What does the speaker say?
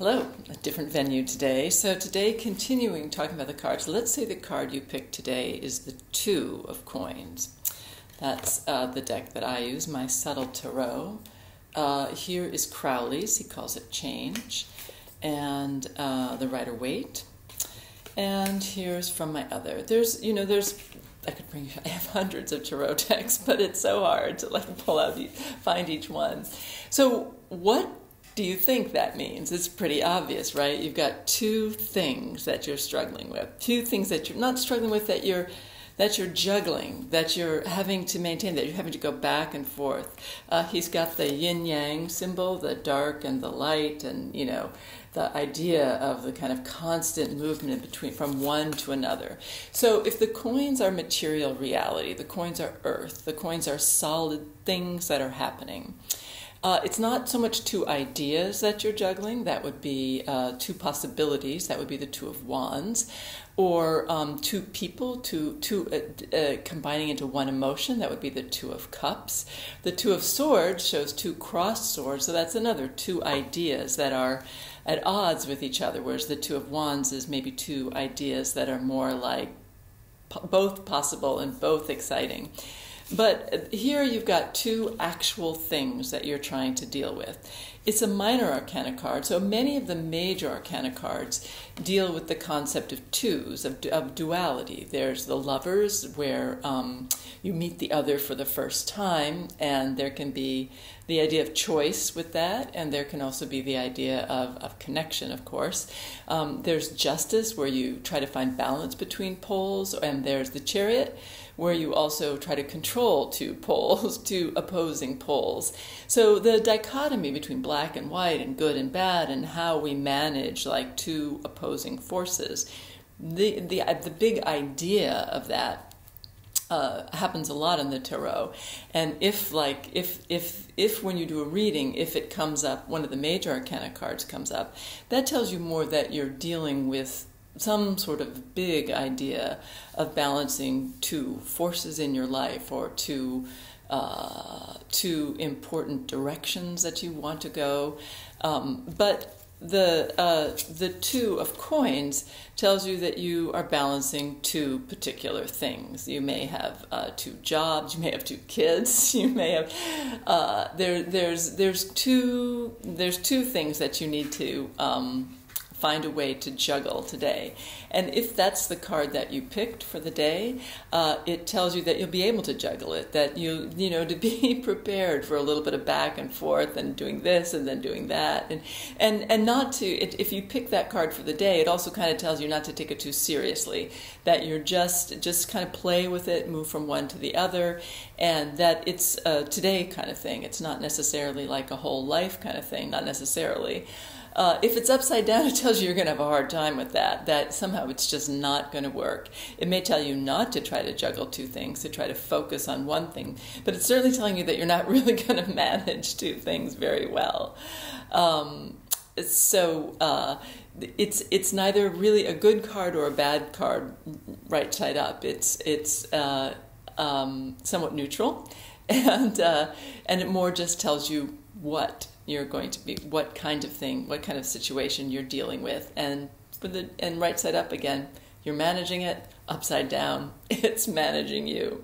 Hello, a different venue today. So today, continuing talking about the cards, let's say the card you picked today is the Two of Coins. That's the deck that I use, my subtle tarot. Here is Crowley's, he calls it Change, and the Rider-Waite. And here's from my other. I have hundreds of tarot decks, but it's so hard to pull out, find each one. So what do you think that means? It's pretty obvious, right? You've got two things that you're struggling with, two things that you're not struggling with, that you're juggling, that you're having to maintain, that you're having to go back and forth. He's got the yin-yang symbol, the dark and the light, and the idea of the kind of constant movement from one to another. So if the coins are material reality, the coins are earth, the coins are solid things that are happening. It's not so much two ideas that you're juggling. That would be two possibilities. That would be the Two of Wands. Or two people, combining into one emotion. That would be the Two of Cups. The Two of Swords shows two crossed swords. So that's another two ideas that are at odds with each other. Whereas the Two of Wands is maybe two ideas that are more like both possible and both exciting. But here you've got two actual things that you're trying to deal with. It's a minor arcana card, so many of the major arcana cards deal with the concept of twos, of duality. There's the Lovers, where you meet the other for the first time, and there can be the idea of choice with that, and there can also be the idea of connection, of course. There's Justice, where you try to find balance between poles, and there's the Chariot, where you also try to control two poles, two opposing poles. So the dichotomy between black and white and good and bad, and how we manage like two opposing forces, the big idea of that happens a lot in the tarot. And if when you do a reading, if it comes up, one of the major arcana cards comes up, that tells you more that you're dealing with some sort of big idea of balancing two forces in your life, or two important directions that you want to go. But the Two of Coins tells you that you are balancing two particular things. You may have two jobs, you may have two kids, you may have there's two things that you need to find a way to juggle today. And if that's the card that you picked for the day, it tells you that you'll be able to juggle it, that to be prepared for a little bit of back and forth and doing this and then doing that. And not to, if you pick that card for the day, it also kind of tells you not to take it too seriously, that you're just kind of play with it, move from one to the other, and that it's a today kind of thing. It's not necessarily like a whole life kind of thing, not necessarily. If it's upside down, it tells you you're going to have a hard time with that somehow it's just not going to work. It may tell you not to try to juggle two things, to try to focus on one thing, but it's certainly telling you that you're not really going to manage two things very well. It's neither really a good card or a bad card right side up. It's somewhat neutral, and it more just tells you what you're going to be, what kind of thing, what kind of situation you're dealing with. And right side up again, you're managing it. Upside down, it's managing you.